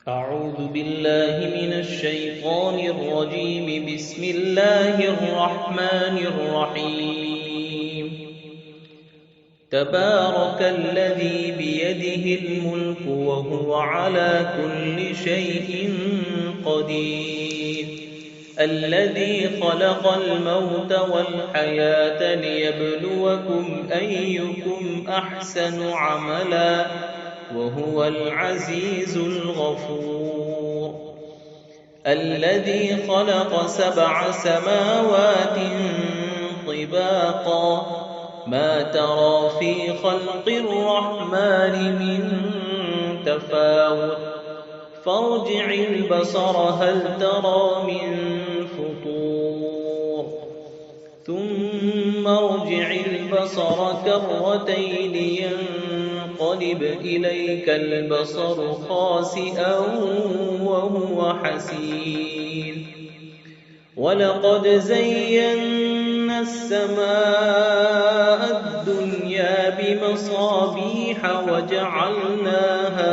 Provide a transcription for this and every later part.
أعوذ بالله من الشيطان الرجيم. بسم الله الرحمن الرحيم. تبارك الذي بيده الملك وهو على كل شيء قدير. الذي خلق الموت والحياة ليبلوكم أيكم أحسن عملا وهو العزيز الغفور. الذي خلق 7 سماوات طباقا ما ترى في خلق الرحمن من تفاوت فارجع البصر هل ترى من فطور ثم ارجع البصر كرتين ينقلب إليك البصر خاسئا وهو حسير. ولقد زينا السماء الدنيا بمصابيح وجعلناها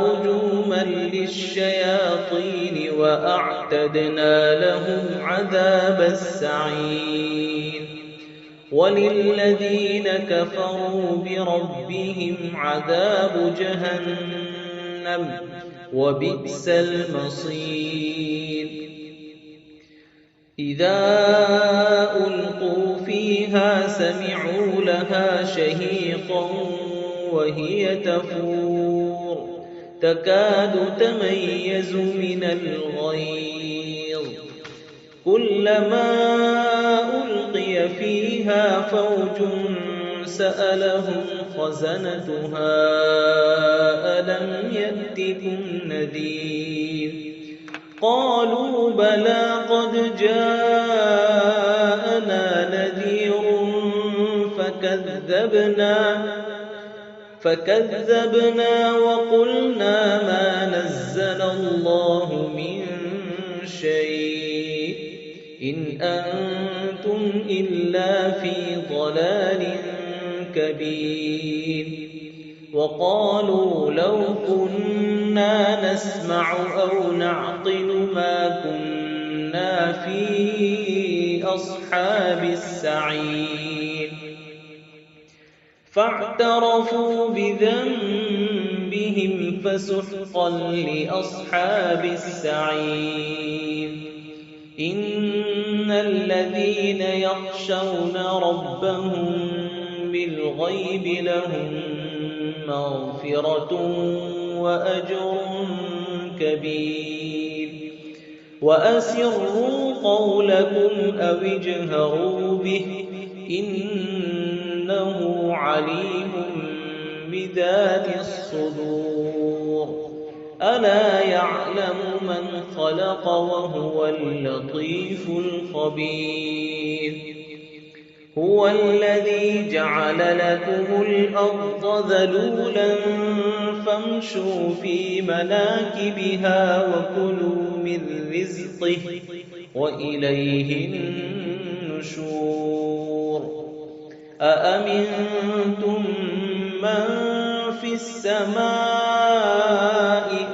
رجوما للشياطين وأعتدنا لهم عذاب السعير. وللذين كفروا بربهم عذاب جهنم وبئس المصير. إذا ألقوا فيها سمعوا لها شهيقا وهي تفور تكاد تميز من الغيظ. كلما ألقي فيها فوج سألهم خزنتها ألم يأتكم نذير قالوا بلى قد جاءنا نذير فكذبنا وقلنا ما نزل الله من شيء إن أنتم إلا في ضلال كبير. وقالوا لو كنا نسمع أو نعقل ما كنا في أصحاب السعير. فاعترفوا بذنبهم فسحقا لأصحاب السعير. إن الذين يخشون ربهم بالغيب لهم مغفرة وأجر كبير. وأسروا قولكم أو اجهروا به إنه عليم بذات الصدور. ألا يعلم من خلق وهو اللطيف الخبير. هو الذي جعل لكم الأرض ذلولا فامشوا في مناكبها وكلوا من رزقه وإليه النشور. أأمنتم من في السماء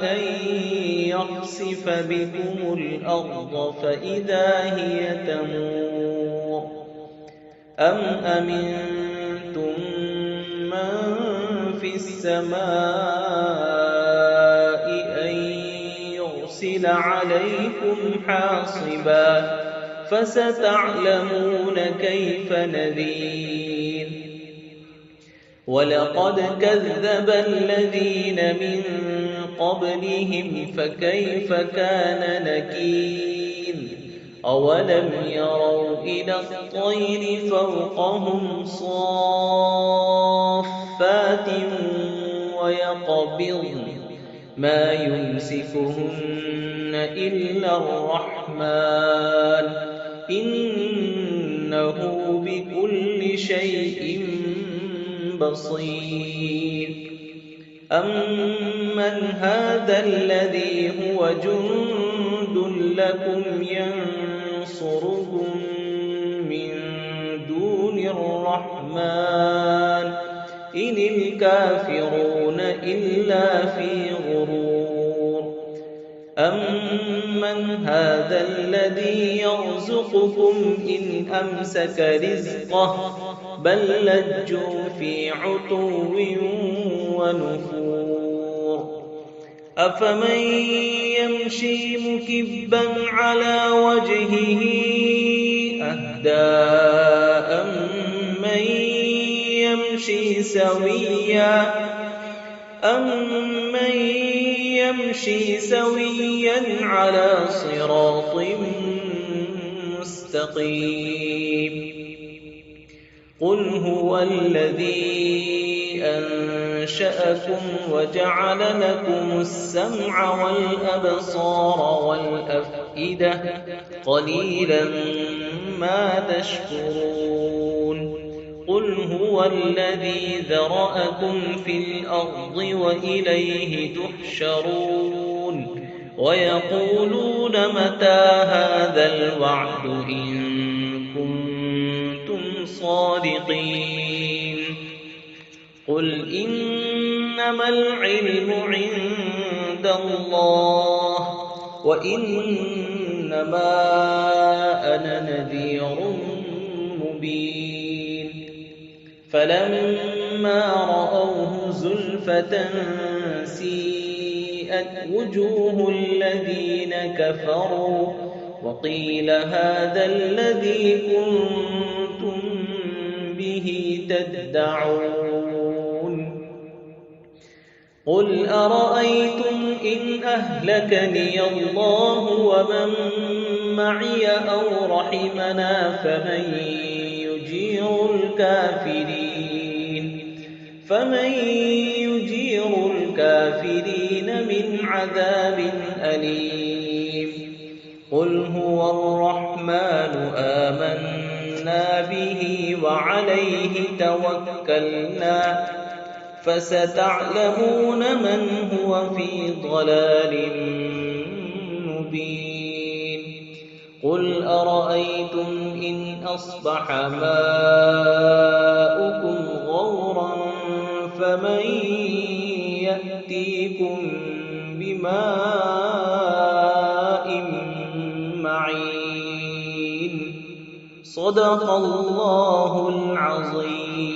أن يخسف بكم الأرض فإذا هي تمور أم أمنتم من في السماء أن يرسل عليكم حاصبا فستعلمون كيف نذير. ولقد كذب الذين من قبلهم فكيف كان نكير. أولم يروا إلى الطير فوقهم صافات ويقبضن ما يمسكهن إلا الرحمن إنه بكل شيء بصير. أمن هذا الذي هو جند لكم ينصركم من دون الرحمن إن الكافرون إلا في غرور أمن هذا الذي يرزقكم إن أمسك رزقه بل لجوا في عتو ونفور أفمن يمشي مكبا على وجهه أهدى أمن يمشي سويا على صراط مستقيم قل هو الذي أنشأكم وجعل لكم السمع والأبصار والأفئدة قليلا ما تشكرون قل هو الذي ذرأكم في الأرض وإليه تحشرون ويقولون متى هذا الوعد إن كنتم صادقين قل إنما العلم عند الله وإنما أنا نذير مبين فلما رأوه زلفة سيئت وجوه الذين كفروا وقيل هذا الذي كنتم به تدعون قل أرأيتم إن أهلكني الله ومن معي أو رحمنا فمن يجير الكافرين من عذاب أليم قل هو الرحمن آمنا به وعليه توكلنا فستعلمون من هو في ضلال مبين قل أرأيتم إن أصبح ماؤكم غورا فمن يأتيكم بماء معين صدق الله العظيم.